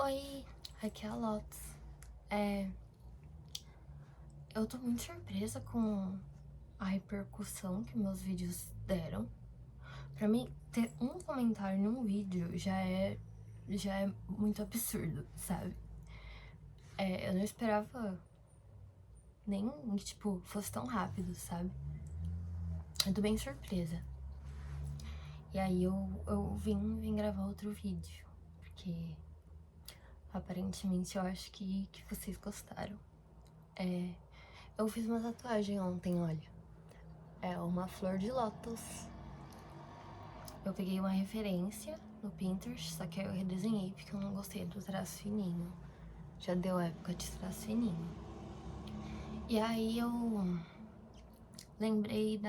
Oi, aqui é a Lotus. Eu tô muito surpresa com a repercussão que meus vídeos deram. Pra mim, ter um comentário num vídeo já é muito absurdo, sabe? Eu não esperava nem que, tipo, fosse tão rápido, sabe? Eu tô bem surpresa. E aí eu vim gravar outro vídeo, porque aparentemente eu acho que vocês gostaram. Eu fiz uma tatuagem ontem, olha. É uma flor de lótus. Eu peguei uma referência no Pinterest, só que aí eu redesenhei porque eu não gostei do traço fininho. Já deu época de traço fininho. E aí eu lembrei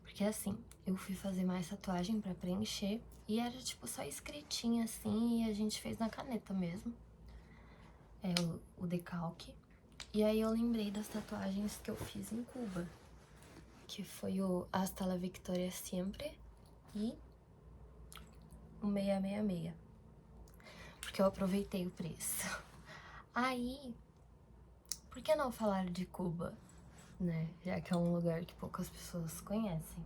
Porque assim, eu fui fazer mais tatuagem pra preencher e era tipo só escritinha assim e a gente fez na caneta mesmo. O decalque. E aí eu lembrei das tatuagens que eu fiz em Cuba, que foi o Hasta la Victoria Siempre e o 666. Porque eu aproveitei o preço. Aí, por que não falar de Cuba, né? Já que é um lugar que poucas pessoas conhecem.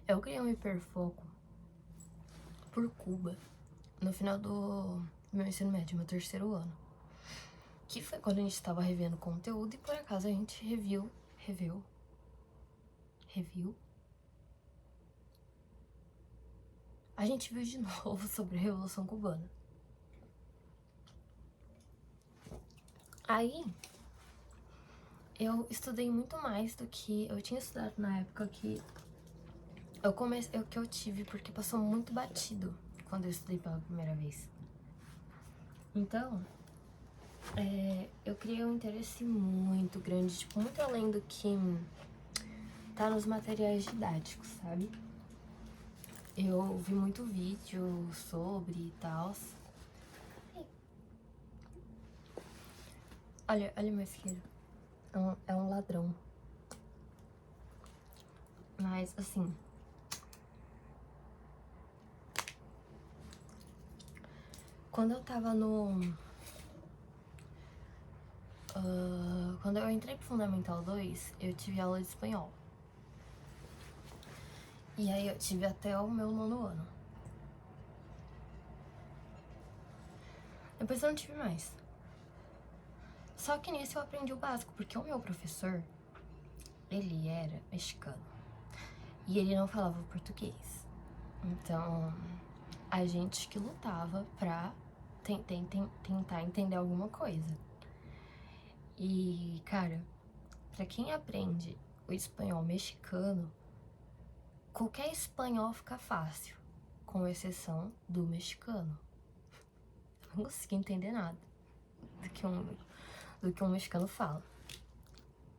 Eu criei um hiperfoco por Cuba no final do meu ensino médio, meu terceiro ano. Que foi quando a gente tava revendo conteúdo e por acaso a gente reviu. A gente viu de novo sobre a Revolução Cubana. Aí, eu estudei muito mais do que eu tinha estudado na época que eu tive, porque passou muito batido quando eu estudei pela primeira vez. Então, eu criei um interesse muito grande, tipo, muito além do que tá nos materiais didáticos, sabe? Eu vi muito vídeo sobre e tal. Olha meu isqueiro. É um ladrão. Mas, assim... Quando eu tava quando eu entrei pro Fundamental 2, eu tive aula de espanhol. E aí eu tive até o meu 9º ano. Depois eu não tive mais. Só que nisso eu aprendi o básico, porque o meu professor, ele era mexicano. E ele não falava português. Então, a gente que lutava pra tentar entender alguma coisa. E, cara, pra quem aprende o espanhol mexicano, qualquer espanhol fica fácil, com exceção do mexicano. Eu não consegui entender nada do que um mexicano fala.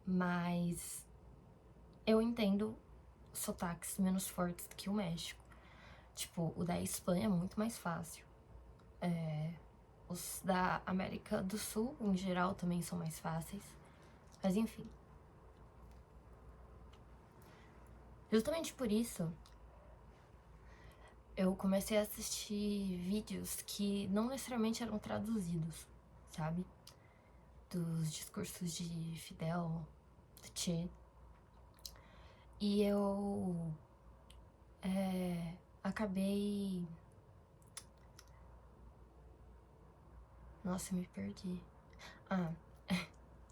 Mas eu entendo sotaques menos fortes do que o México. Tipo, o da Espanha é muito mais fácil. Os da América do Sul, em geral, também são mais fáceis. Mas enfim. Justamente por isso, eu comecei a assistir vídeos que não necessariamente eram traduzidos, sabe? Dos discursos de Fidel, do Che. E eu acabei... Nossa, eu me perdi.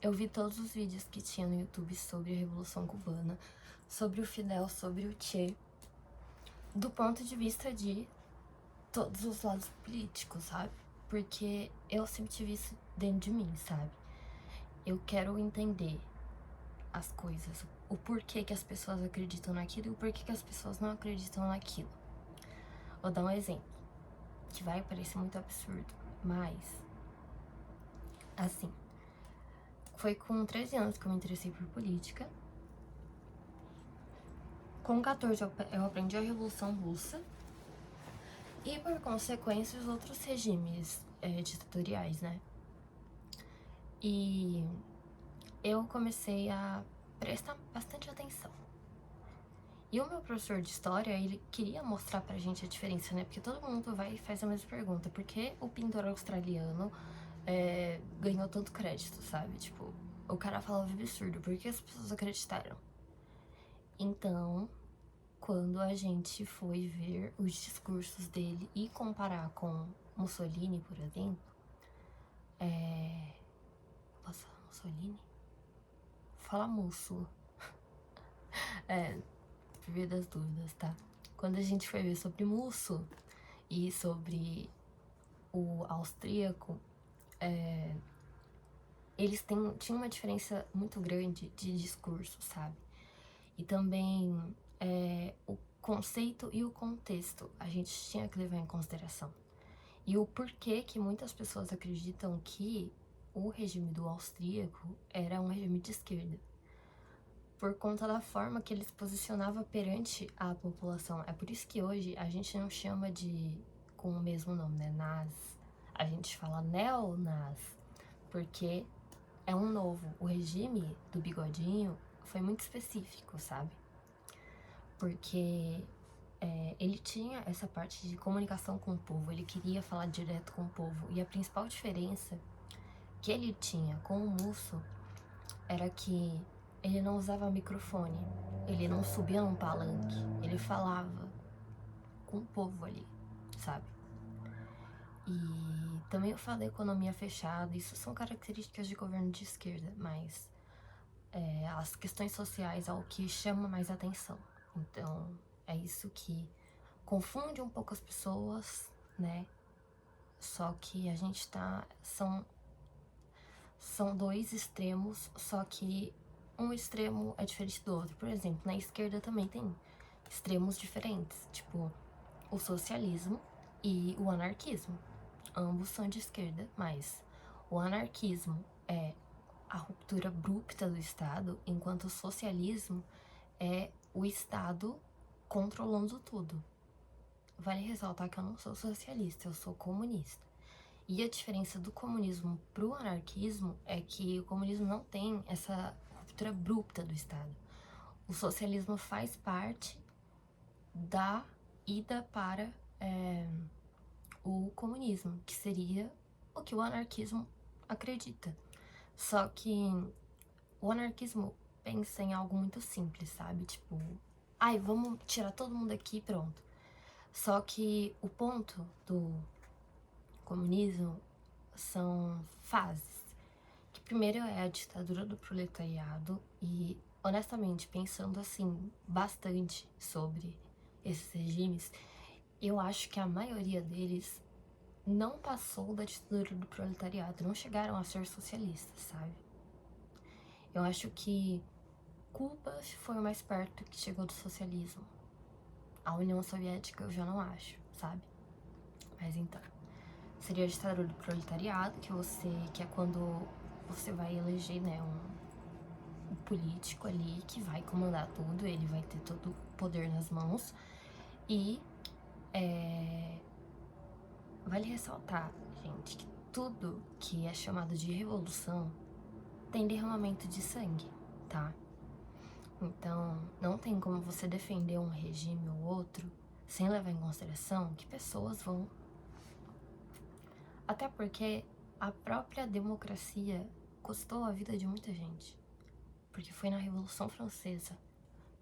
Eu vi todos os vídeos que tinha no YouTube sobre a Revolução Cubana, sobre o Fidel, sobre o Che, do ponto de vista de todos os lados políticos, sabe? Porque eu sempre tive isso dentro de mim, sabe? Eu quero entender as coisas, o porquê que as pessoas acreditam naquilo e o porquê que as pessoas não acreditam naquilo. Vou dar um exemplo, que vai parecer muito absurdo, mas... Assim, foi com 13 anos que eu me interessei por política. Com 14 eu aprendi a Revolução Russa. E por consequência os outros regimes ditatoriais, né? E eu comecei a prestar bastante atenção. E o meu professor de história, ele queria mostrar pra gente a diferença, né? Porque todo mundo vai e faz a mesma pergunta. Por que o pintor australiano ganhou tanto crédito, sabe? Tipo, o cara falava absurdo. Por que as pessoas acreditaram? Então, quando a gente foi ver os discursos dele e comparar com Mussolini, por exemplo... Nossa, Mussolini? Fala Musso. Por via das dúvidas, tá? Quando a gente foi ver sobre Musso e sobre o austríaco, eles tinham uma diferença muito grande de discurso, sabe? E também o conceito e o contexto a gente tinha que levar em consideração. E o porquê que muitas pessoas acreditam que o regime do austríaco era um regime de esquerda. Por conta da forma que ele se posicionava perante a população. É por isso que hoje a gente não chama com o mesmo nome, né? Naz. A gente fala neonaz, porque é um novo. O regime do bigodinho foi muito específico, sabe? Porque ele tinha essa parte de comunicação com o povo, ele queria falar direto com o povo. E a principal diferença que ele tinha com o Musso era que ele não usava microfone, ele não subia num palanque, ele falava com o povo ali, sabe? E também eu falo da economia fechada, isso são características de governo de esquerda, mas as questões sociais é o que chama mais atenção. Então, é isso que confunde um pouco as pessoas, né? Só que a gente são dois extremos, só que um extremo é diferente do outro. Por exemplo, na esquerda também tem extremos diferentes, tipo o socialismo e o anarquismo. Ambos são de esquerda, mas o anarquismo é a ruptura abrupta do Estado, enquanto o socialismo é o Estado controlando tudo. Vale ressaltar que eu não sou socialista, eu sou comunista. E a diferença do comunismo pro anarquismo é que o comunismo não tem essa ruptura abrupta do Estado. O socialismo faz parte da ida para o comunismo, que seria o que o anarquismo acredita. Só que o anarquismo pensa em algo muito simples, sabe? Tipo, vamos tirar todo mundo aqui e pronto. Só que o ponto do comunismo são fases. Que primeiro é a ditadura do proletariado e, honestamente, pensando assim bastante sobre esses regimes, eu acho que a maioria deles não passou da ditadura do proletariado, não chegaram a ser socialistas, sabe? Eu acho que Cuba foi o mais perto que chegou do socialismo. A União Soviética eu já não acho, sabe? Mas então, seria a ditadura do proletariado, que é quando você vai eleger, né, um político ali que vai comandar tudo, ele vai ter todo o poder nas mãos. E vale ressaltar, gente, que tudo que é chamado de revolução tem derramamento de sangue, tá? Então, não tem como você defender um regime ou outro sem levar em consideração que pessoas vão... Até porque a própria democracia custou a vida de muita gente. Porque foi na Revolução Francesa.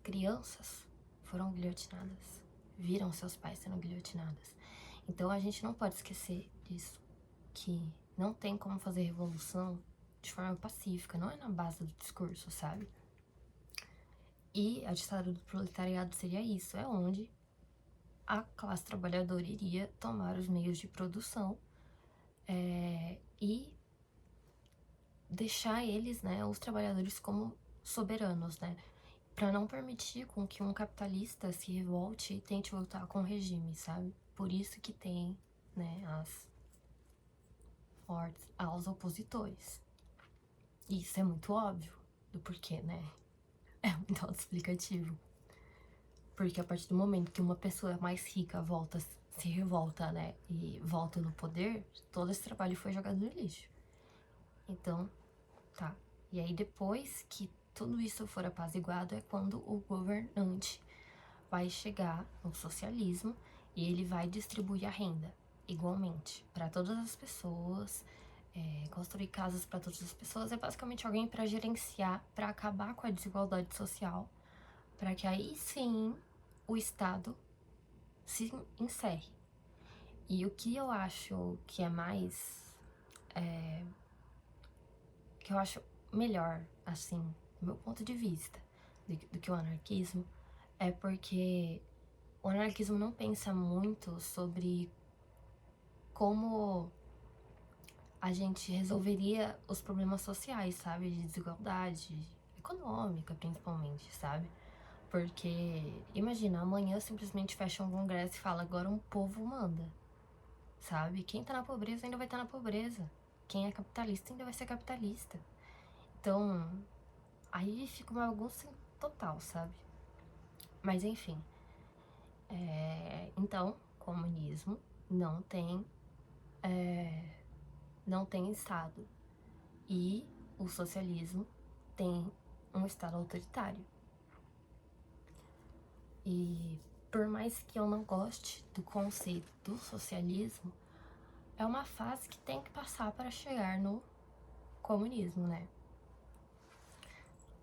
Crianças foram guilhotinadas, viram seus pais sendo guilhotinadas. Então a gente não pode esquecer disso, que não tem como fazer revolução de forma pacífica, não é na base do discurso, sabe? E a ditadura do proletariado seria isso, é onde a classe trabalhadora iria tomar os meios de produção e deixar eles, né, os trabalhadores como soberanos, né, para não permitir com que um capitalista se revolte e tente voltar com o regime, sabe? Por isso que tem, né, as mortes aos opositores. E isso é muito óbvio do porquê, né? É muito autoexplicativo. Porque a partir do momento que uma pessoa mais rica se revolta, né, e volta no poder, todo esse trabalho foi jogado no lixo. Então, tá. E aí depois que tudo isso for apaziguado é quando o governante vai chegar no socialismo e ele vai distribuir a renda igualmente para todas as pessoas, construir casas para todas as pessoas. É basicamente alguém para gerenciar, para acabar com a desigualdade social, para que aí sim o Estado se encerre. E o que eu acho que é mais... que eu acho melhor, assim, do meu ponto de vista, do que o anarquismo, é porque o anarquismo não pensa muito sobre como a gente resolveria os problemas sociais, sabe? De desigualdade econômica, principalmente, sabe? Porque, imagina, amanhã simplesmente fecha um congresso e fala, agora um povo manda, sabe? Quem tá na pobreza ainda vai estar na pobreza. Quem é capitalista ainda vai ser capitalista. Então, aí fica uma bagunça total, sabe? Mas enfim. Então, comunismo não tem, não tem Estado. E o socialismo tem um Estado autoritário. E por mais que eu não goste do conceito do socialismo, é uma fase que tem que passar para chegar no comunismo, né?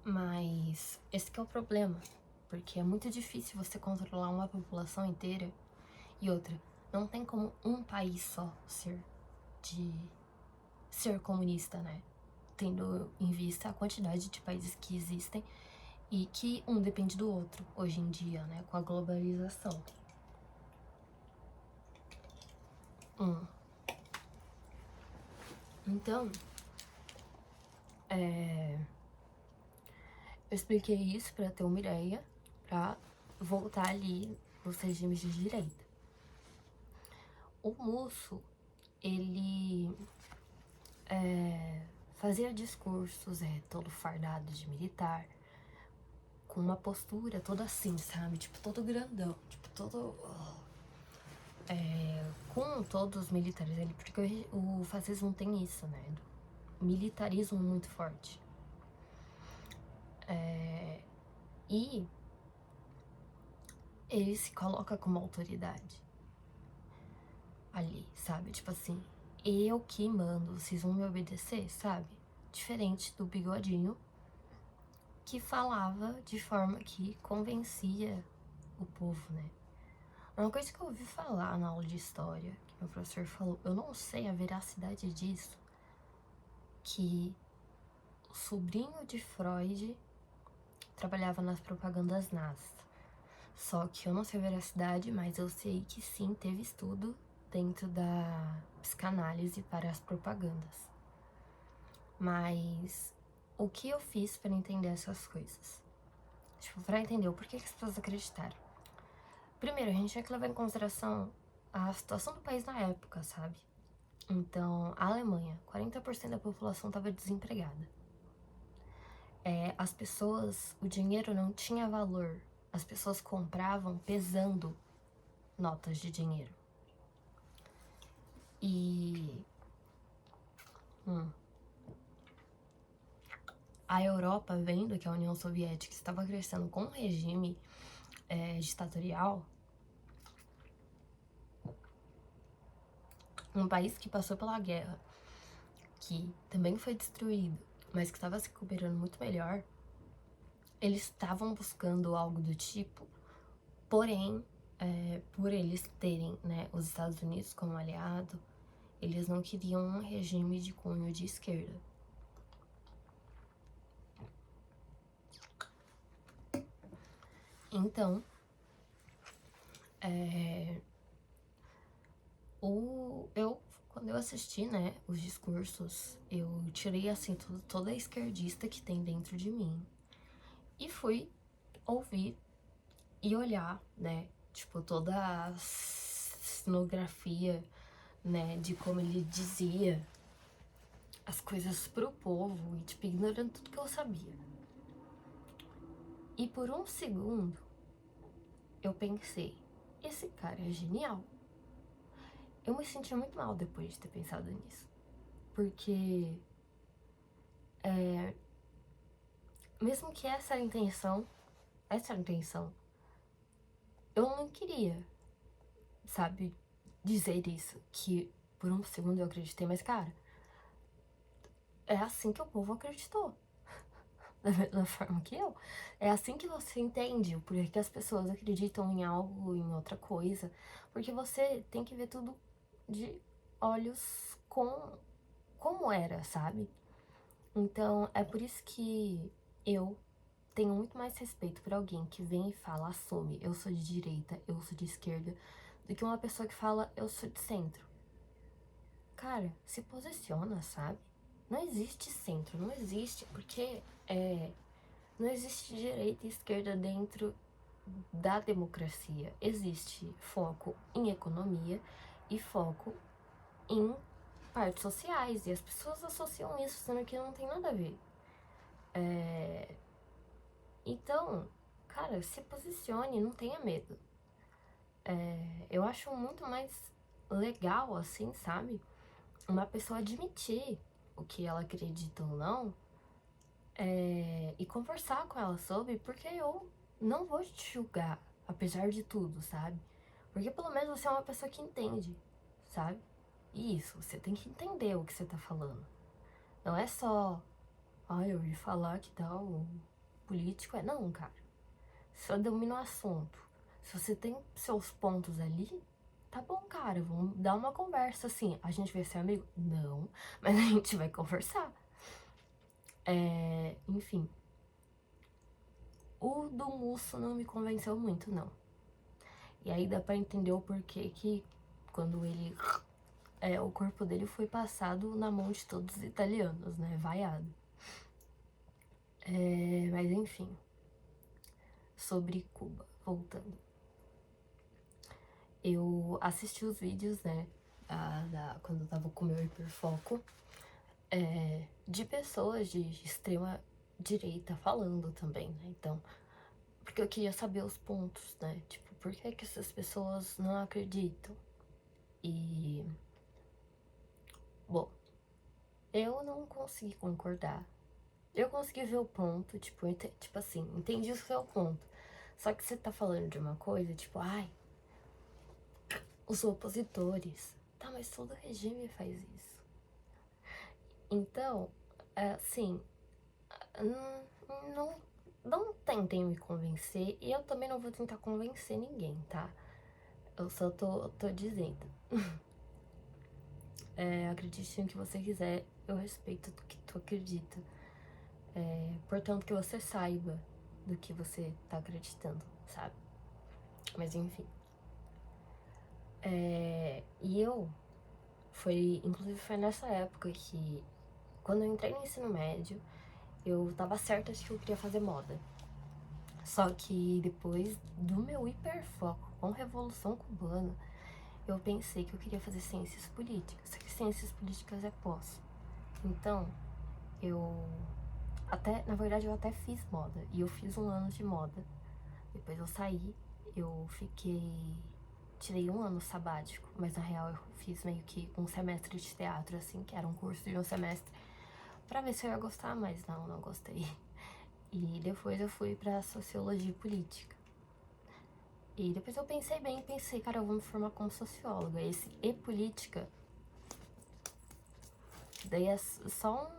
Mas esse que é o problema, porque é muito difícil você controlar uma população inteira. E outra, não tem como um país só ser comunista, né? Tendo em vista a quantidade de países que existem e que um depende do outro hoje em dia, né? Com a globalização. Então, eu expliquei isso pra ter uma ideia, pra voltar ali nos regimes de direita. O Musso, ele fazia discursos todo fardado de militar, com uma postura toda assim, sabe? Tipo, todo grandão, tipo, todo... com todos os militares ali, porque o fascismo tem isso, né? Militarismo muito forte. E ele se coloca como autoridade ali, sabe? Tipo assim, eu que mando, vocês vão me obedecer, sabe? Diferente do Bigodinho, que falava de forma que convencia o povo, né? Uma coisa que eu ouvi falar na aula de história, que meu professor falou, eu não sei a veracidade disso, que o sobrinho de Freud trabalhava nas propagandas nazis. Só que eu não sei a veracidade, mas eu sei que sim, teve estudo dentro da psicanálise para as propagandas. Mas o que eu fiz para entender essas coisas? Tipo, para entender o porquê que as pessoas acreditaram. Primeiro, a gente tinha que levar em consideração a situação do país na época, sabe? Então, a Alemanha, 40% da população estava desempregada. As pessoas, o dinheiro não tinha valor. As pessoas compravam pesando notas de dinheiro. E a Europa, vendo que a União Soviética estava crescendo com um regime ditatorial, um país que passou pela guerra, que também foi destruído, mas que estava se recuperando muito melhor, eles estavam buscando algo do tipo, porém, por eles terem, né, os Estados Unidos como aliado, eles não queriam um regime de cunho de esquerda. Então, quando eu assisti, né, os discursos, eu tirei, assim, toda a esquerdista que tem dentro de mim e fui ouvir e olhar, né, tipo, toda a cenografia, né, de como ele dizia as coisas pro povo e, tipo, ignorando tudo que eu sabia. E por um segundo, eu pensei, esse cara é genial. Eu me senti muito mal depois de ter pensado nisso. Porque, mesmo que essa era a intenção, eu não queria, sabe, dizer isso, que por um segundo eu acreditei, mas cara, é assim que o povo acreditou. Da mesma forma que eu. É assim que você entende o porquê que as pessoas acreditam em algo, em outra coisa. Porque você tem que ver tudo de olhos com como era, sabe? Então, é por isso que eu tenho muito mais respeito por alguém que vem e fala, assume, eu sou de direita, eu sou de esquerda, do que uma pessoa que fala, eu sou de centro. Cara, se posiciona, sabe? Não existe centro, não existe, porque não existe direita e esquerda dentro da democracia. Existe foco em economia e foco em partes sociais. E as pessoas associam isso, sendo que não tem nada a ver. Então, cara, se posicione, não tenha medo. Eu acho muito mais legal, assim, sabe? Uma pessoa admitir o que ela acredita ou não, e conversar com ela sobre, porque eu não vou te julgar, apesar de tudo, sabe? Porque pelo menos você é uma pessoa que entende, sabe? E isso, você tem que entender o que você tá falando. Não é só, eu ouvi falar que tal político é. Não, cara. Você domina o assunto. Se você tem seus pontos ali, tá bom, cara, vamos dar uma conversa assim. A gente vai ser amigo? Não, mas a gente vai conversar. Enfim. O do Musso não me convenceu muito, não. E aí dá pra entender o porquê que quando ele... o corpo dele foi passado na mão de todos os italianos, né? Vaiado. Mas enfim. Sobre Cuba, voltando. Eu assisti os vídeos, né? Quando eu tava com o meu hiperfoco. De pessoas de extrema direita falando também, né? Então, porque eu queria saber os pontos, né? Tipo, por que que essas pessoas não acreditam? E, bom, eu não consegui concordar. Eu consegui ver o ponto, tipo, tipo assim, entendi o seu ponto. Só que você tá falando de uma coisa, tipo, os opositores. Tá, mas todo regime faz isso. Então, assim, não, não tentem me convencer e eu também não vou tentar convencer ninguém, tá? Eu só tô dizendo. Acredite no que você quiser, eu respeito o que tu acredita. Portanto, que você saiba do que você tá acreditando, sabe? Mas enfim. E inclusive foi nessa época que, quando eu entrei no ensino médio, eu tava certa de que eu queria fazer moda. Só que depois do meu hiperfoco com Revolução Cubana, eu pensei que eu queria fazer ciências políticas. Só que ciências políticas é pós. Então, na verdade, eu até fiz moda. E eu fiz um ano de moda. Depois eu saí, tirei um ano sabático. Mas na real eu fiz meio que um semestre de teatro, assim, que era um curso de um semestre, pra ver se eu ia gostar, mas não gostei. E depois eu fui pra sociologia política. E depois eu pensei, cara, eu vou me formar como socióloga. Esse política, daí é só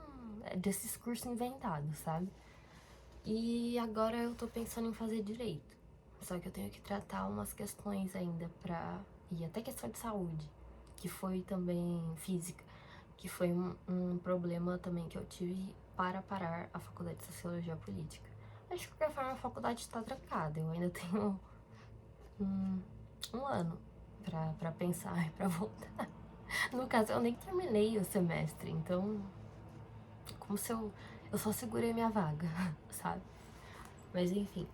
desses cursos inventados, sabe? E agora eu tô pensando em fazer direito. Só que eu tenho que tratar umas questões ainda e até questão de saúde, que foi também física, que foi um problema também que eu tive para parar a faculdade de Sociologia Política. Mas de qualquer forma a faculdade está trancada, eu ainda tenho um ano pra pensar e pra voltar. No caso, eu nem terminei o semestre, então como se eu só segurei minha vaga, sabe? Mas enfim.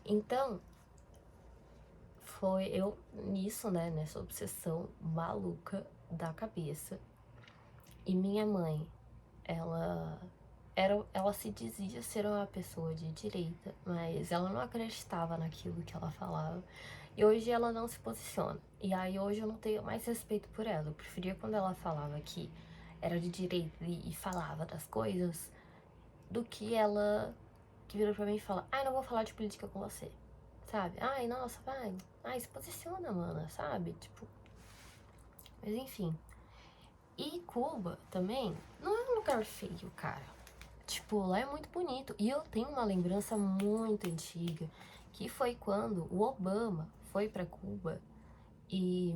Então, foi eu nisso, né? Nessa obsessão maluca da cabeça. E minha mãe, ela se dizia ser uma pessoa de direita, mas ela não acreditava naquilo que ela falava. E hoje ela não se posiciona. E aí hoje eu não tenho mais respeito por ela. Eu preferia quando ela falava que era de direita e falava das coisas, do que ela que vira pra mim e fala, ai, não vou falar de política com você, sabe? Ai, nossa, vai, ai, se posiciona, mana, sabe? Tipo, mas enfim. E Cuba também não é um lugar feio, cara. Tipo, lá é muito bonito. E eu tenho uma lembrança muito antiga, que foi quando o Obama foi pra Cuba e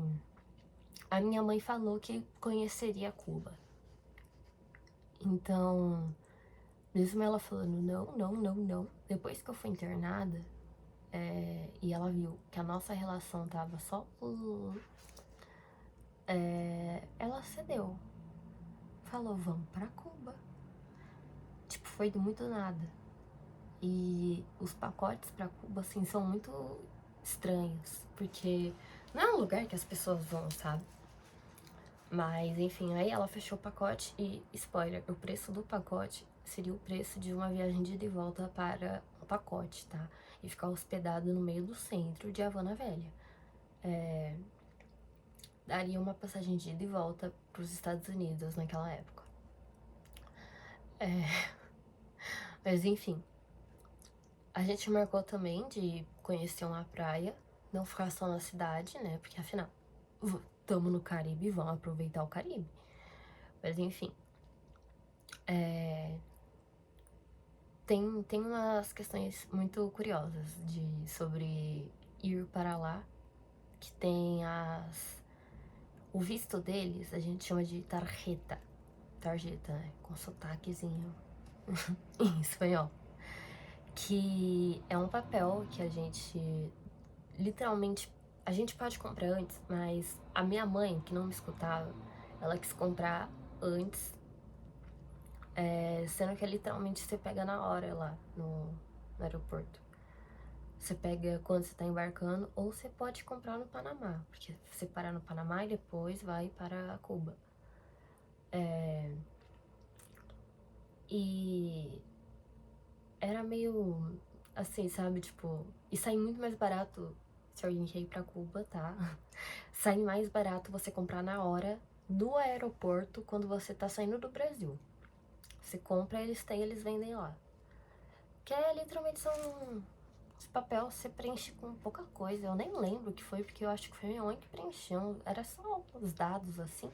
a minha mãe falou que conheceria Cuba. Então, mesmo ela falando não, não, não, não, depois que eu fui internada, e ela viu que a nossa relação tava só... ela cedeu. Falou, vamos pra Cuba. Tipo, foi do muito nada. E os pacotes pra Cuba, assim, são muito estranhos, porque não é um lugar que as pessoas vão, sabe? Mas, enfim, aí ela fechou o pacote e, spoiler, o preço do pacote seria o preço de uma viagem de ida e volta para o pacote, tá? E ficar hospedado no meio do centro de Havana Velha. Daria uma passagem de ida e volta para os Estados Unidos naquela época. Mas, enfim, a gente marcou também de conhecer uma praia, não ficar só na cidade, né? Porque, afinal, estamos no Caribe, vamos aproveitar o Caribe. Mas, enfim, tem umas questões muito curiosas sobre ir para lá, que tem o visto deles, a gente chama de tarjeta, né? Com sotaquezinho em espanhol. Que é um papel que a gente, literalmente, a gente pode comprar antes, mas a minha mãe, que não me escutava, ela quis comprar antes, sendo que literalmente você pega na hora lá no aeroporto. Você pega quando você tá embarcando, ou você pode comprar no Panamá, porque você para no Panamá e depois vai para Cuba. E era meio assim, sabe, tipo, e sai muito mais barato se alguém quer ir pra Cuba, tá? Sai mais barato você comprar na hora do aeroporto quando você tá saindo do Brasil. Você compra, eles vendem lá. Que literalmente são... Esse papel você preenche com pouca coisa. Eu nem lembro o que foi, porque eu acho que foi minha mãe que preencheu. Era só os dados, assim.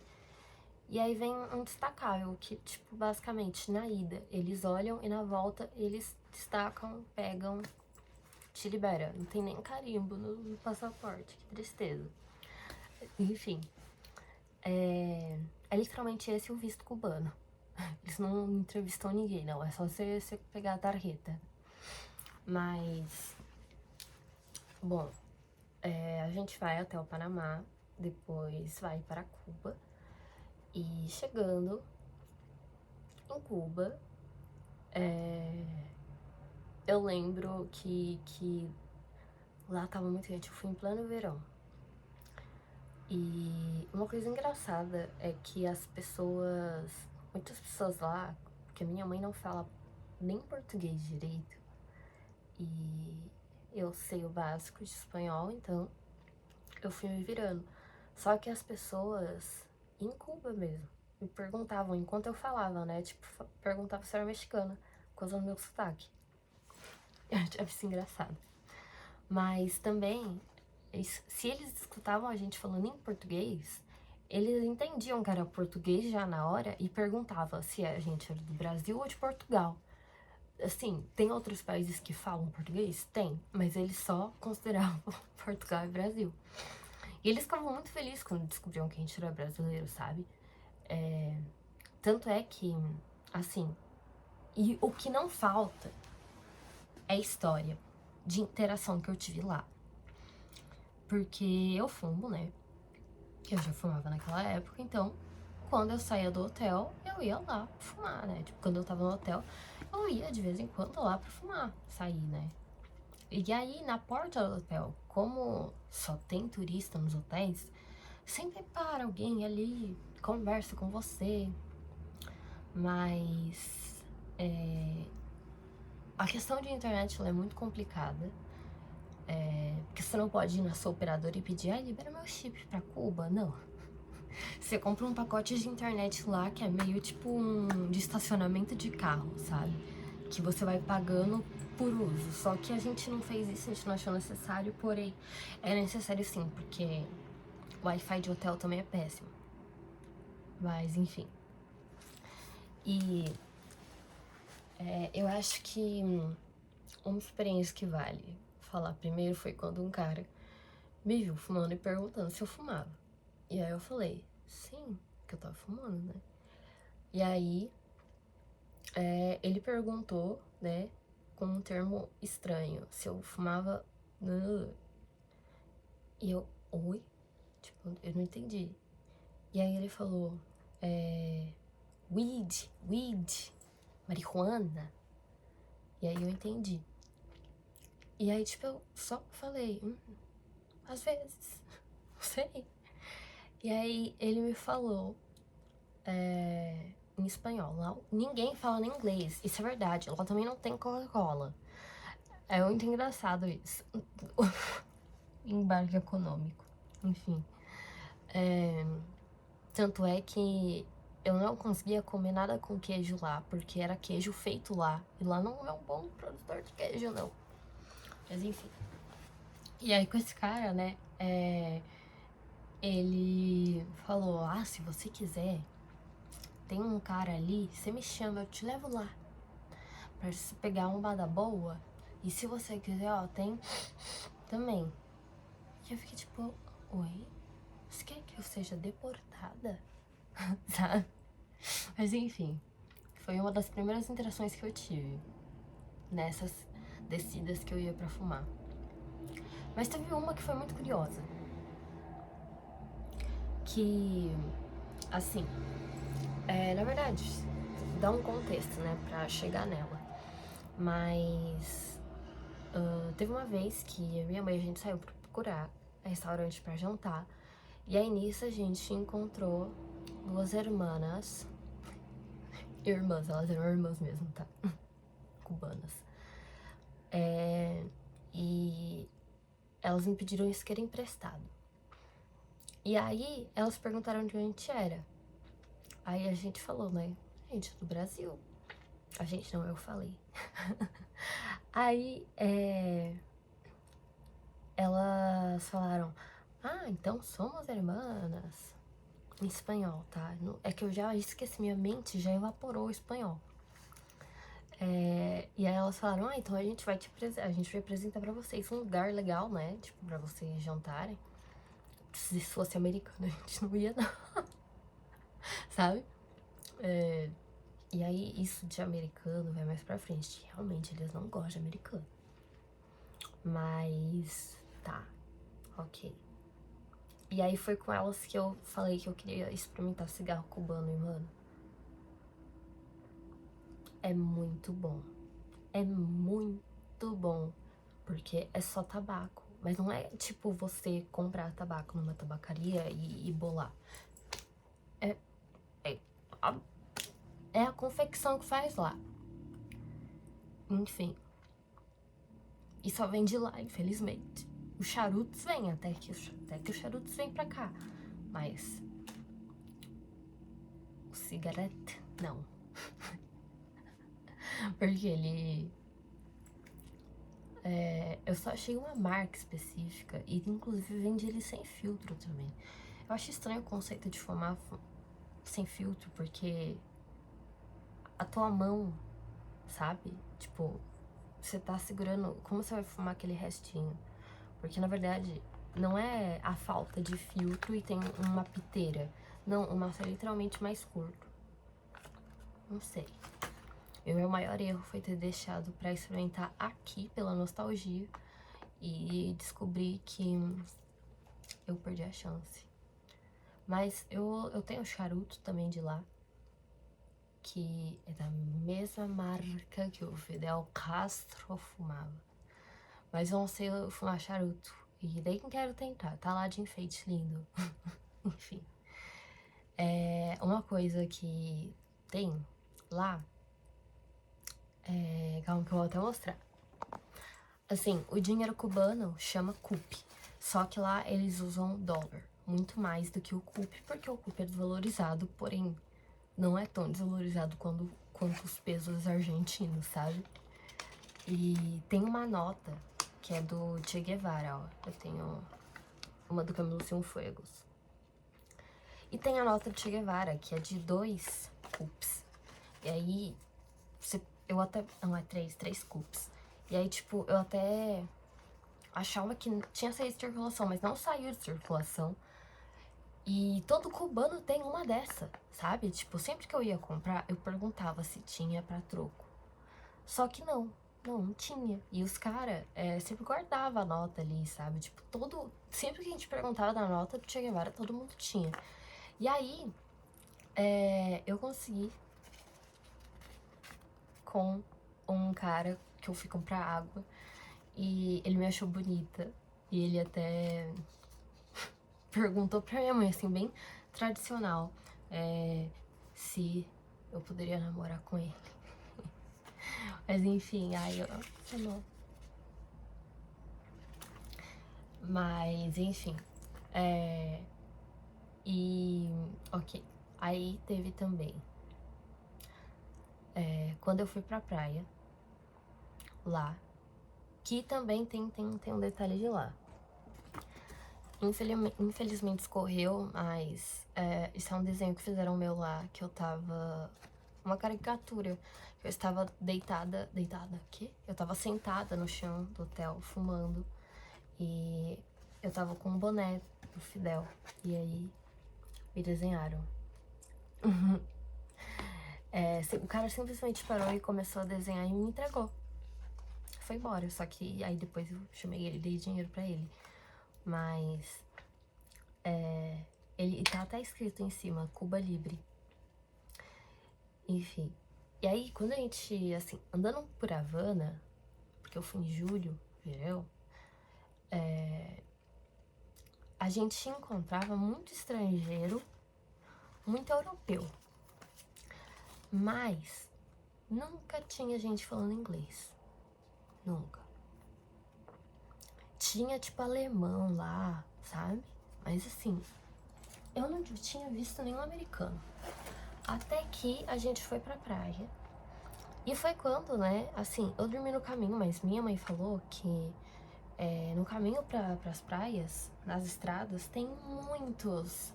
E aí vem um destacável, que, tipo, basicamente, na ida, eles olham e na volta eles destacam, pegam, te libera. Não tem nem carimbo no passaporte, que tristeza. Enfim, é literalmente esse o visto cubano. Eles não entrevistam ninguém, não. É só você pegar a tarjeta. Mas, bom, a gente vai até o Panamá, depois vai para Cuba. E chegando em Cuba, eu lembro que lá tava muito quente. Eu fui em pleno verão. E uma coisa engraçada é que muitas pessoas lá, porque minha mãe não fala nem português direito, e eu sei o básico de espanhol, então eu fui me virando. Só que as pessoas, em Cuba mesmo, me perguntavam enquanto eu falava, né? Tipo, perguntavam se eu era mexicana, por causa do meu sotaque. Eu achava isso engraçado. Mas também, se eles escutavam a gente falando em português, eles entendiam que era português já na hora e perguntavam se a gente era do Brasil ou de Portugal. Assim, tem outros países que falam português? Tem, mas eles só consideravam Portugal e Brasil. E eles ficavam muito felizes quando descobriam que a gente era brasileiro, sabe? Tanto é que, assim, e o que não falta é história de interação que eu tive lá. Porque eu fumo, né? Eu já fumava naquela época, então quando eu saía do hotel, eu ia lá fumar, né? Tipo, quando eu tava no hotel, eu ia de vez em quando lá pra fumar, sair, né? E aí, na porta do hotel, como só tem turista nos hotéis, sempre para alguém ali, conversa com você. Mas a questão de internet ela é muito complicada. Porque você não pode ir na sua operadora e pedir, libera meu chip pra Cuba. Não. Você compra um pacote de internet lá que é meio tipo de estacionamento de carro, sabe? Que você vai pagando por uso. Só que a gente não fez isso, a gente não achou necessário, porém é necessário sim, porque o Wi-Fi de hotel também é péssimo. Mas, enfim. E eu acho que uma experiência que vale falar primeiro foi quando um cara me viu fumando e perguntando se eu fumava. E aí eu falei, sim, que eu tava fumando, né? E aí ele perguntou, né, com um termo estranho, se eu fumava. E eu, oi? Tipo, eu não entendi. E aí ele falou, weed, marihuana. E aí eu entendi. E aí, tipo, eu só falei, às vezes, não sei. E aí ele me falou em espanhol. Lá ninguém fala nem inglês, isso é verdade. Lá também não tem Coca-Cola. É muito engraçado isso. Embarque econômico, enfim. Tanto é que eu não conseguia comer nada com queijo lá, porque era queijo feito lá. E lá não é um bom produtor de queijo, não. Mas enfim. E aí com esse cara, né, ele falou, se você quiser, tem um cara ali, você me chama, eu te levo lá. Pra você pegar uma da boa. E se você quiser, ó, tem também. E eu fiquei tipo, oi? Você quer que eu seja deportada? Sabe? Mas enfim, foi uma das primeiras interações que eu tive nessas descidas que eu ia pra fumar. Mas teve uma que foi muito curiosa. Que, assim, na verdade, dá um contexto, né, pra chegar nela. Mas teve uma vez que eu e minha mãe, a gente saiu pra procurar restaurante pra jantar. E aí nisso a gente encontrou duas irmãs, elas eram irmãs mesmo, tá? Cubanas. E elas me pediram isqueiro emprestado. E aí elas perguntaram de onde a gente era. Aí a gente falou, né? Gente, do Brasil. A gente não, eu falei. Aí elas falaram, então somos irmãs. Em espanhol, tá? É que eu já esqueci, minha mente já evaporou o espanhol. E aí elas falaram, então a gente vai apresentar pra vocês um lugar legal, né? Tipo, pra vocês jantarem. Se fosse americano, a gente não ia, não. Sabe? E aí, isso de americano vai mais pra frente. Realmente, eles não gostam de americano. Mas, tá. Ok. E aí foi com elas que eu falei que eu queria experimentar cigarro cubano, e mano, é muito bom. É muito bom. Porque é só tabaco. Mas não é tipo você comprar tabaco numa tabacaria e bolar. É a confecção que faz lá. Enfim. E só vem de lá, infelizmente. Os charutos vêm, até que os charutos vêm pra cá. Mas o cigarette, não. Porque ele... eu só achei uma marca específica. E inclusive vende ele sem filtro também. Eu acho estranho o conceito de fumar sem filtro, porque a tua mão, sabe? Tipo, você tá segurando... Como você vai fumar aquele restinho? Porque, na verdade, não é a falta de filtro e tem uma piteira. Não, o maço é literalmente mais curto. Não sei. O meu maior erro foi ter deixado pra experimentar aqui, pela nostalgia. E descobri que eu perdi a chance. Mas eu tenho charuto também de lá, que é da mesma marca que o Fidel Castro fumava. Mas não sei fumar charuto. E nem quero tentar. Tá lá de enfeite lindo. Enfim. Uma coisa que tem lá... calma que eu vou até mostrar. Assim, o dinheiro cubano chama cupe. Só que lá eles usam dólar. Muito mais do que o cupe, porque o cupe é desvalorizado, porém não é tão desvalorizado quanto os pesos argentinos, sabe? E tem uma nota que é do Che Guevara, ó. Eu tenho uma do Camilo Cienfuegos. E tem a nota do Che Guevara, que é de 2 cups. E aí, eu até... Não, é 3 cups. E aí, tipo, eu até achava que tinha saído de circulação, mas não saiu de circulação. E todo cubano tem uma dessa, sabe? Tipo, sempre que eu ia comprar, eu perguntava se tinha pra troco. Só que não tinha. E os caras sempre guardavam a nota ali, sabe? Tipo, sempre que a gente perguntava da nota do Che Guevara, todo mundo tinha. E aí, eu consegui com um cara que eu fui comprar água e ele me achou bonita. E ele até perguntou pra minha mãe, assim, bem tradicional, se eu poderia namorar com ele. Mas enfim, aí eu não. Mas enfim, ok. Aí teve também, quando eu fui pra praia, lá, que também tem um detalhe de lá. Infelizmente escorreu, mas isso é um desenho que fizeram meu lá, que eu tava... Uma caricatura. Eu estava deitada... Deitada? O quê? Eu tava sentada no chão do hotel, fumando. E eu tava com um boné do Fidel. E aí, me desenharam. O cara simplesmente parou e começou a desenhar e me entregou. Foi embora, só que aí depois eu chamei ele, dei dinheiro pra ele. Mas... ele tá até escrito em cima, Cuba Libre. Enfim. E aí, quando a gente, assim, andando por Havana, porque eu fui em julho, verão, a gente encontrava muito estrangeiro, muito europeu. Mas nunca tinha gente falando inglês. Nunca. Tinha, tipo, alemão lá, sabe? Mas, assim, eu não tinha visto nenhum americano. Até que a gente foi pra praia. E foi quando, né, assim, eu dormi no caminho, mas minha mãe falou que no caminho pras praias, nas estradas, tem muitos,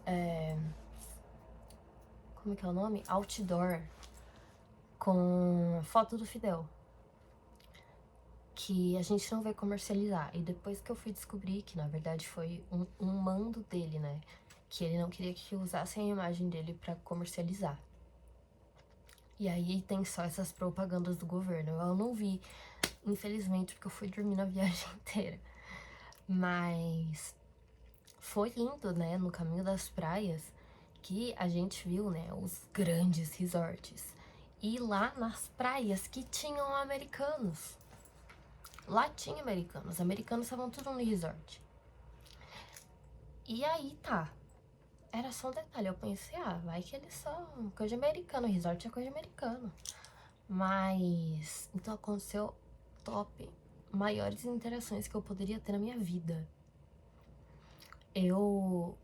como que é o nome? Outdoor, com foto do Fidel, que a gente não vai comercializar. E depois que eu fui descobrir que, na verdade, foi um mando dele, né, que ele não queria que usassem a imagem dele pra comercializar. E aí tem só essas propagandas do governo. Eu não vi, infelizmente, porque eu fui dormir na viagem inteira. Mas foi lindo, né, no caminho das praias, que a gente viu, né, os grandes resorts. E lá nas praias que tinham americanos. Lá tinha americanos. Os americanos estavam tudo no resort. E aí tá. Era só um detalhe. Eu pensei, vai que eles são coisa de americano. Resort é coisa de americano. Mas então aconteceu top. Maiores interações que eu poderia ter na minha vida. Eu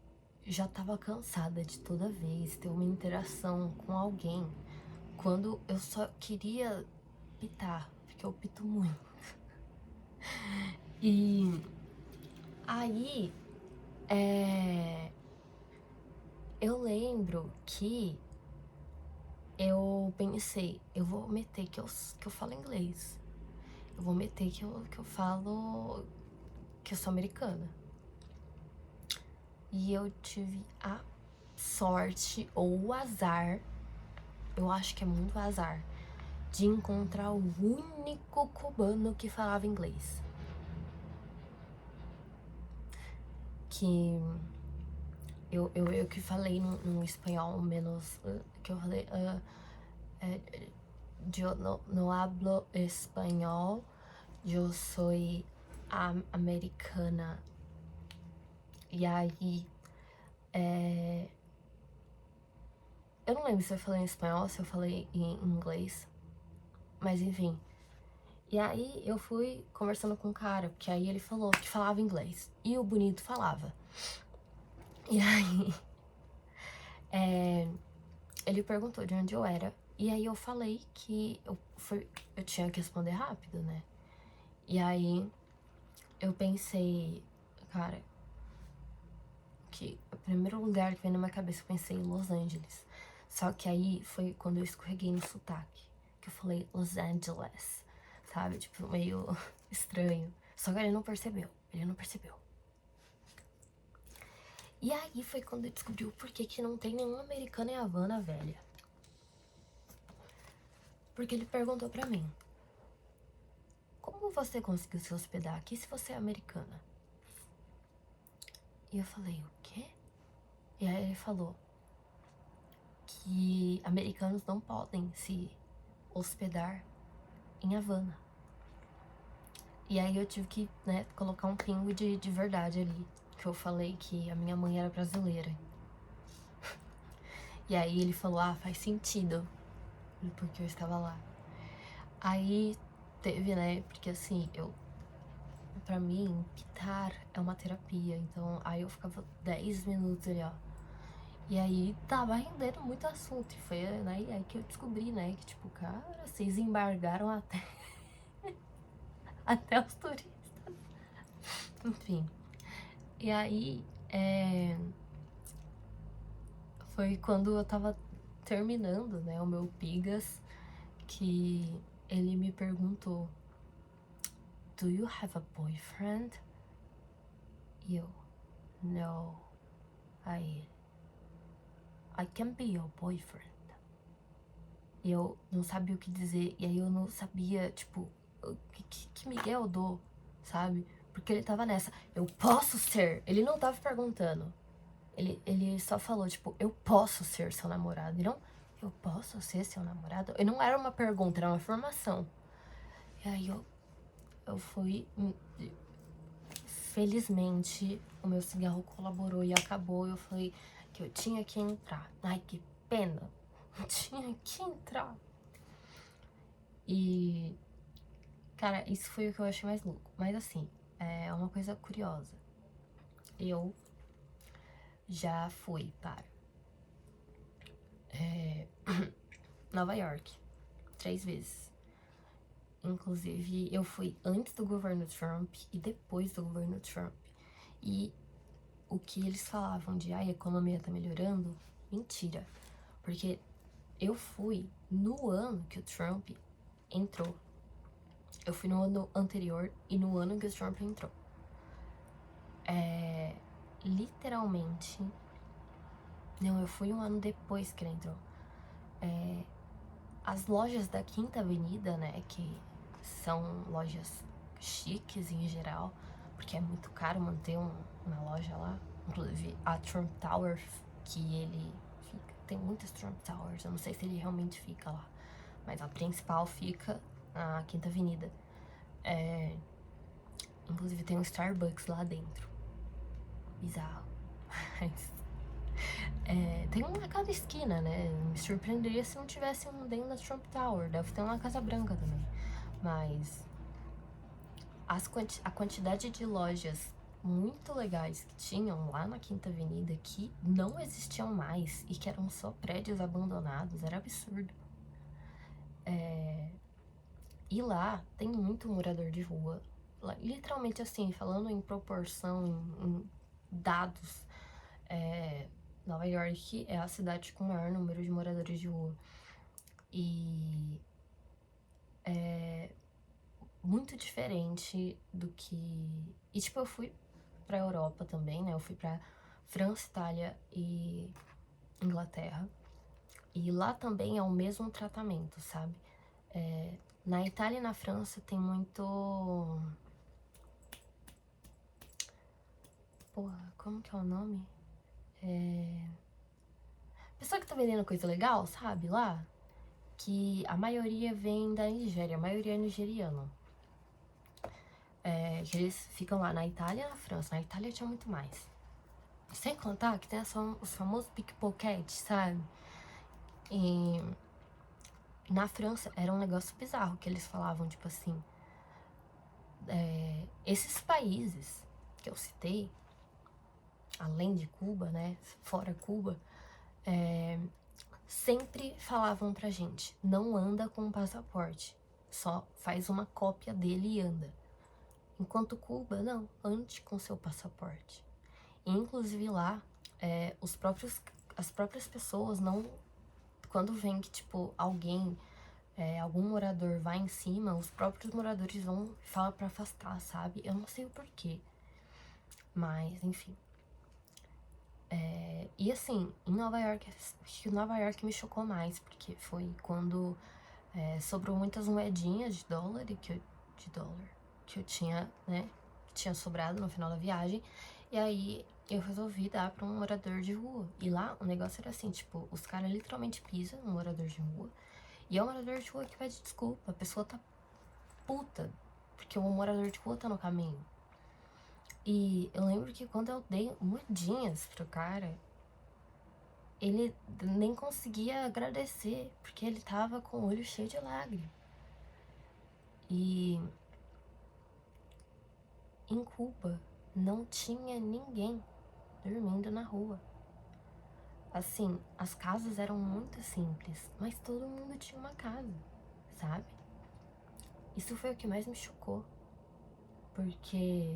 já tava cansada de toda vez ter uma interação com alguém quando eu só queria pitar, porque eu pito muito. E aí, eu lembro que eu pensei, eu vou meter que eu falo inglês. Eu vou meter que eu falo que eu sou americana. E eu tive a sorte ou o azar, eu acho que é muito azar, de encontrar o único cubano que falava inglês. Que eu que falei no espanhol menos, que eu falei, eu não hablo espanhol, eu sou americana. E aí, eu não lembro se eu falei em espanhol, se eu falei em inglês, mas enfim. E aí eu fui conversando com o cara, porque aí ele falou que falava inglês, e o bonito falava. E aí, ele perguntou de onde eu era, e aí eu falei que eu tinha que responder rápido, né? E aí eu pensei, cara, que o primeiro lugar que veio na minha cabeça, eu pensei em Los Angeles. Só que aí foi quando eu escorreguei no sotaque, que eu falei Los Angeles, sabe? Tipo, meio estranho. Só que ele não percebeu, ele não percebeu. E aí foi quando eu descobri o porquê que não tem nenhum americano em Havana, velha. Porque ele perguntou pra mim, como você conseguiu se hospedar aqui se você é americana? E eu falei, o quê? E aí ele falou que americanos não podem se hospedar em Havana. E aí eu tive que, né, colocar um pingo de verdade ali. Que eu falei que a minha mãe era brasileira. E aí ele falou, ah, faz sentido. Porque eu estava lá. Aí teve, né, porque assim, pra mim, pitar é uma terapia. Então, aí eu ficava 10 minutos ali, ó. E aí tava rendendo muito assunto. E foi, né, aí que eu descobri, né, que tipo, cara, vocês embargaram até, até os turistas. Enfim. E aí, foi quando eu tava terminando, né, o meu Pigas, que ele me perguntou, do you have a boyfriend? E eu, no. Aí, I can be your boyfriend. E eu não sabia o que dizer, e aí eu não sabia, tipo, que Miguel eu dou, sabe? Porque ele tava nessa, eu posso ser. Ele não tava perguntando. Ele só falou, tipo, eu posso ser seu namorado. E não, eu posso ser seu namorado? E não era uma pergunta, era uma afirmação. E aí eu fui. Felizmente, o meu cigarro colaborou e acabou. Eu falei que eu tinha que entrar. Ai, que pena. Eu tinha que entrar. E, cara, isso foi o que eu achei mais louco. Mas assim, é uma coisa curiosa. Eu já fui para Nova York 3 vezes. Inclusive, eu fui antes do governo Trump e depois do governo Trump. E o que eles falavam de a economia tá melhorando, mentira. Porque eu fui no ano que o Trump entrou. Eu fui no ano anterior e no ano que o Trump entrou. Literalmente. Não, eu fui um ano depois que ele entrou. As lojas da Quinta Avenida, né, que são lojas chiques em geral, porque é muito caro manter uma loja lá. Inclusive a Trump Tower, que ele fica, tem muitas Trump Towers, eu não sei se ele realmente fica lá, mas a principal fica na Quinta Avenida. Inclusive tem um Starbucks lá dentro. Bizarro. Mas tem um na cada esquina, né? Me surpreenderia se não tivesse um dentro da Trump Tower. Deve ter um na Casa Branca também. Mas a quantidade de lojas muito legais que tinham lá na Quinta Avenida que não existiam mais e que eram só prédios abandonados era absurdo. E lá tem muito morador de rua. Literalmente assim, falando em proporção, em dados, Nova York é a cidade com o maior número de moradores de rua. E é muito diferente do que... E tipo, eu fui pra Europa também, né? Eu fui pra França, Itália e Inglaterra. E lá também é o mesmo tratamento, sabe? Na Itália e na França tem muito... Porra, como que é o nome? Pessoa que tá vendendo coisa legal, sabe? Lá. Que a maioria vem da Nigéria, a maioria é nigeriano. Que eles ficam lá na Itália e na França. Na Itália tinha muito mais. Sem contar que tem os famosos pickpockets, sabe? E na França era um negócio bizarro que eles falavam, tipo assim... esses países que eu citei, além de Cuba, né? Fora Cuba, sempre falavam pra gente, não anda com o passaporte, só faz uma cópia dele e anda. Enquanto Cuba, não, ande com seu passaporte. E, inclusive lá, as próprias pessoas não... Quando vem que, tipo, alguém, algum morador vai em cima, os próprios moradores vão falar pra afastar, sabe? Eu não sei o porquê. Mas, enfim. E assim, em Nova York, acho que Nova York me chocou mais, porque foi quando sobrou muitas moedinhas de dólar que eu tinha, né, tinha sobrado no final da viagem. E aí eu resolvi dar pra um morador de rua. E lá o negócio era assim, tipo, os caras literalmente pisam no morador de rua. E é o morador de rua que pede desculpa. A pessoa tá puta, porque o morador de rua tá no caminho. E eu lembro que quando eu dei moedinhas pro cara, ele nem conseguia agradecer, porque ele tava com o olho cheio de lágrimas. E em Cuba não tinha ninguém dormindo na rua. Assim, as casas eram muito simples, mas todo mundo tinha uma casa, sabe? Isso foi o que mais me chocou, porque,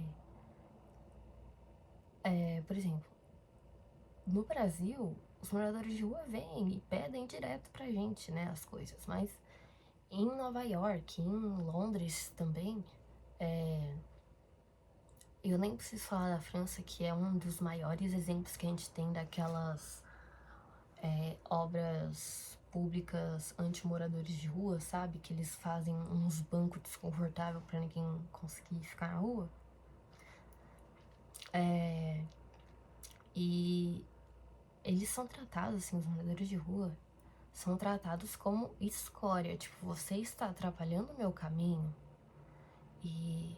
por exemplo, no Brasil, os moradores de rua vêm e pedem direto pra gente, né, as coisas, mas em Nova York, em Londres também, eu nem preciso falar da França, que é um dos maiores exemplos que a gente tem daquelas obras públicas anti-moradores de rua, sabe? Que eles fazem uns bancos desconfortáveis pra ninguém conseguir ficar na rua. E eles são tratados, assim, os moradores de rua são tratados como escória. Tipo, você está atrapalhando o meu caminho e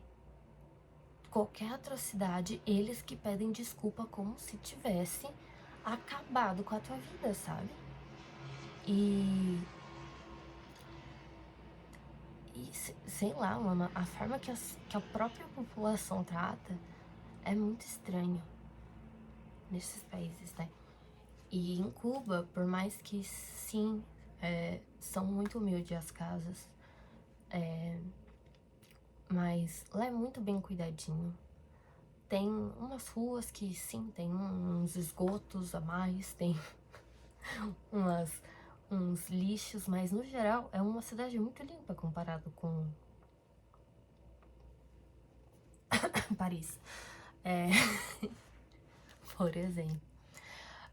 qualquer atrocidade, eles que pedem desculpa como se tivesse acabado com a tua vida, sabe? E sei lá, mano, a forma que a própria população trata é muito estranho nesses países, né? E em Cuba, por mais que sim, são muito humildes as casas, mas lá é muito bem cuidadinho. Tem umas ruas que sim, tem uns esgotos a mais, tem umas, uns lixos, mas no geral é uma cidade muito limpa comparado com Paris, por exemplo.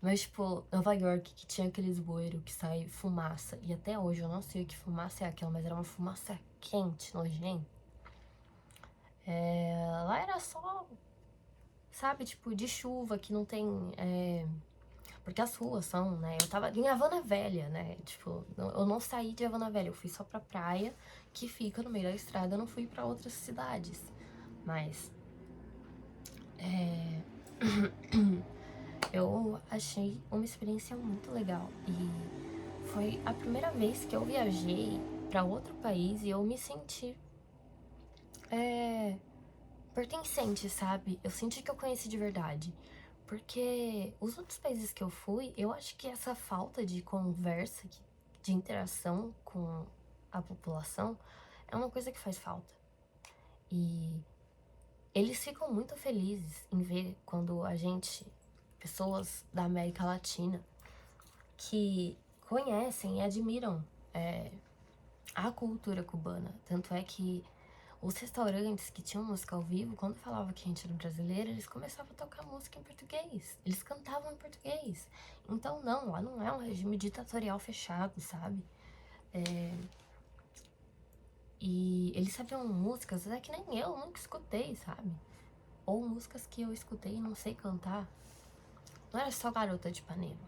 Mas, tipo, Nova York, que tinha aqueles bueiros que sai fumaça, e até hoje eu não sei o que fumaça é aquela, mas era uma fumaça quente, nojenta. Lá era só, sabe, tipo, de chuva, que não tem... Porque as ruas são, né? Eu tava em Havana Velha, né? Tipo, eu não saí de Havana Velha, eu fui só pra praia, que fica no meio da estrada, eu não fui pra outras cidades. Mas... eu achei uma experiência muito legal. E foi a primeira vez que eu viajei pra outro país e eu me senti pertencente, sabe? Eu senti que eu conheci de verdade. Porque os outros países que eu fui, eu acho que essa falta de conversa, de interação com a população, é uma coisa que faz falta. E eles ficam muito felizes em ver quando a gente, pessoas da América Latina, que conhecem e admiram a cultura cubana. Tanto é que os restaurantes que tinham música ao vivo, quando falava que a gente era brasileiro, eles começavam a tocar música em português. Eles cantavam em português. Então, não, lá não é um regime ditatorial fechado, sabe? E eles sabiam músicas até que nem eu nunca escutei, sabe? Ou músicas que eu escutei e não sei cantar. Não era só Garota de Ipanema.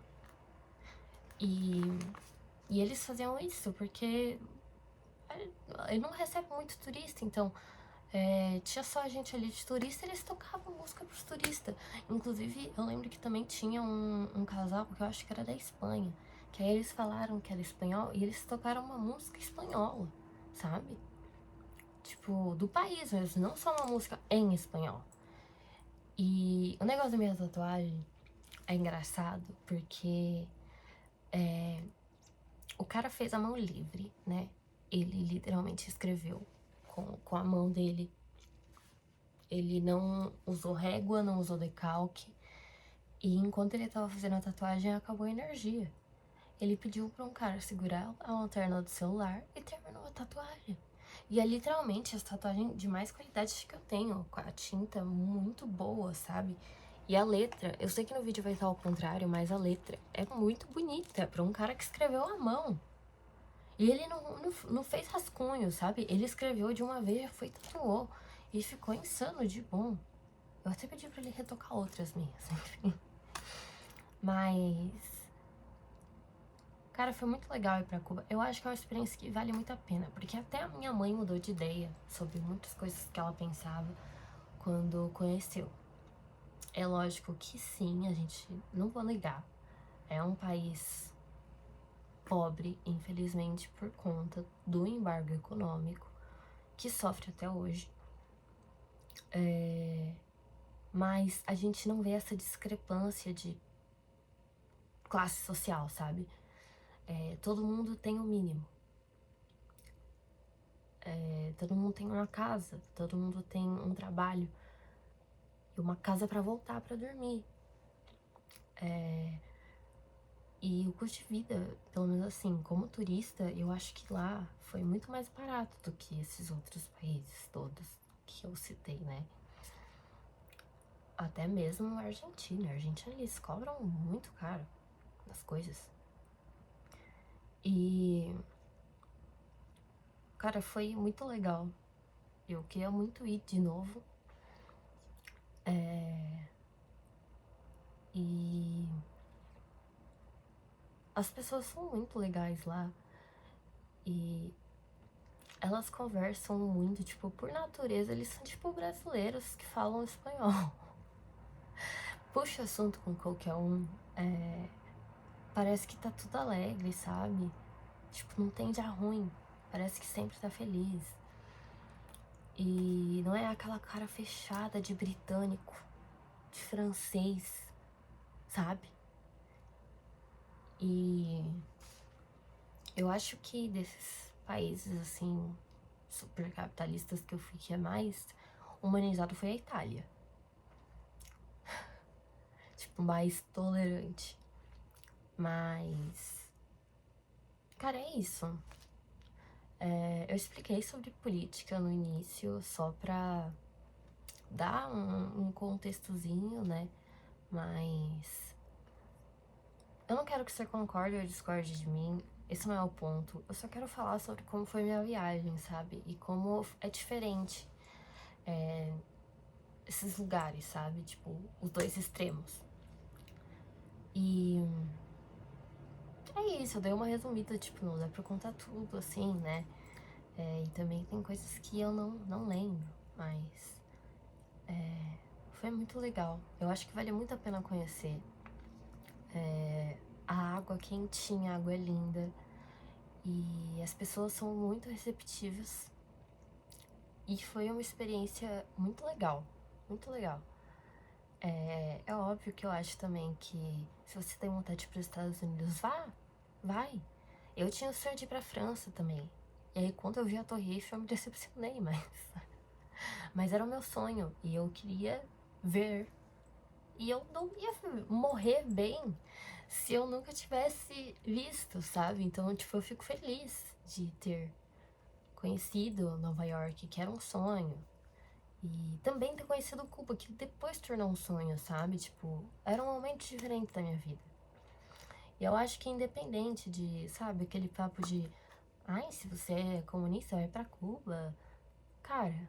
E eles faziam isso porque ele não recebe muito turista, então tinha só a gente ali de turista, eles tocavam música pros turistas. Inclusive, eu lembro que também tinha um casal, que eu acho que era da Espanha, que aí eles falaram que era espanhol e eles tocaram uma música espanhola, sabe? Tipo, do país mesmo, não só uma música em espanhol. E o negócio da minha tatuagem é engraçado porque o cara fez a mão livre, né? Ele literalmente escreveu com a mão dele Ele não usou régua, não usou decalque. E enquanto ele tava fazendo a tatuagem, acabou a energia. Ele pediu pra um cara segurar a lanterna do celular e terminou a tatuagem. E é literalmente a tatuagem de mais qualidade que eu tenho, com a tinta muito boa, sabe? E a letra, eu sei que no vídeo vai estar ao contrário, mas a letra é muito bonita pra um cara que escreveu à mão. E ele não fez rascunho, sabe? Ele escreveu de uma vez, já foi, tatuou. E ficou insano de bom. Eu até pedi pra ele retocar outras minhas, enfim. Mas... cara, foi muito legal ir pra Cuba. Eu acho que é uma experiência que vale muito a pena. Porque até a minha mãe mudou de ideia sobre muitas coisas que ela pensava quando conheceu. É lógico que sim, a gente não vou negar. É um país pobre, infelizmente, por conta do embargo econômico, que sofre até hoje. Mas a gente não vê essa discrepância de classe social, sabe? Todo mundo tem o mínimo. Todo mundo tem uma casa, todo mundo tem um trabalho e uma casa pra voltar pra dormir. E o custo de vida, pelo menos assim, como turista, eu acho que lá foi muito mais barato do que esses outros países todos que eu citei, né? Até mesmo a Argentina. A Argentina, eles cobram muito caro as coisas. E... cara, foi muito legal. Eu queria muito ir de novo. E... as pessoas são muito legais lá. E elas conversam muito, tipo, por natureza, eles são tipo brasileiros que falam espanhol. Puxa assunto com qualquer um. Parece que tá tudo alegre, sabe? Tipo, não tem dia ruim. Parece que sempre tá feliz. E não é aquela cara fechada de britânico, de francês, sabe? E eu acho que desses países, assim, super capitalistas que eu fui, que é mais humanizado foi a Itália. Tipo, mais tolerante. Mas... cara, é isso. Eu expliquei sobre política no início, só pra dar um contextozinho, né? Mas... eu não quero que você concorde ou discorde de mim, esse não é o ponto. Eu só quero falar sobre como foi minha viagem, sabe? E como é diferente esses lugares, sabe? Tipo, os dois extremos. E é isso, eu dei uma resumida, tipo, não dá pra contar tudo, assim, né? E também tem coisas que eu não lembro, mas foi muito legal. Eu acho que vale muito a pena conhecer. A água quentinha, a água é linda. E as pessoas são muito receptivas. E foi uma experiência muito legal, muito legal. É óbvio que eu acho também que se você tem vontade de ir para os Estados Unidos, vai. Eu tinha o sonho de ir pra França também. E aí quando eu vi a Torre Eiffel eu me decepcionei, mas era o meu sonho e eu queria ver. E eu não ia morrer bem se eu nunca tivesse visto, sabe? Então, tipo, eu fico feliz de ter conhecido Nova York, que era um sonho. E também ter conhecido Cuba, que depois tornou um sonho, sabe? Tipo, era um momento diferente da minha vida. E eu acho que independente de, sabe, aquele papo de ai, se você é comunista, vai pra Cuba. Cara,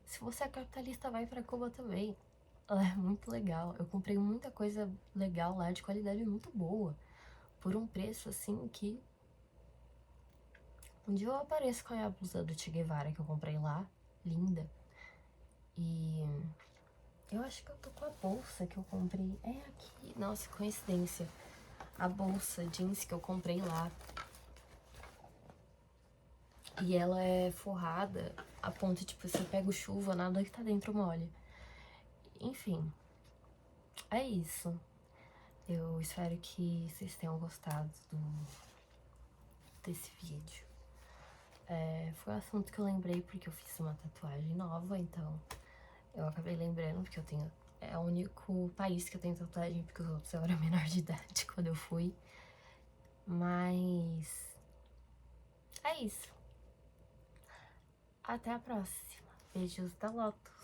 se você é capitalista, vai pra Cuba também. Ela é muito legal. Eu comprei muita coisa legal lá, de qualidade muito boa. Por um preço, assim, que... um dia eu apareço com a blusa do Che Guevara que eu comprei lá. Linda. E... eu acho que eu tô com a bolsa que eu comprei. É aqui. Nossa, coincidência. A bolsa jeans que eu comprei lá. E ela é forrada a ponto, tipo, se eu pego chuva, nada que tá dentro molha. Enfim, é isso. Eu espero que vocês tenham gostado desse vídeo. Foi um assunto que eu lembrei porque eu fiz uma tatuagem nova, então Eu acabei lembrando, porque eu tenho... É o único país que eu tenho tatuagem, porque os outros eu era menor de idade quando eu fui. Mas... é isso. Até a próxima. Beijos da Lotus.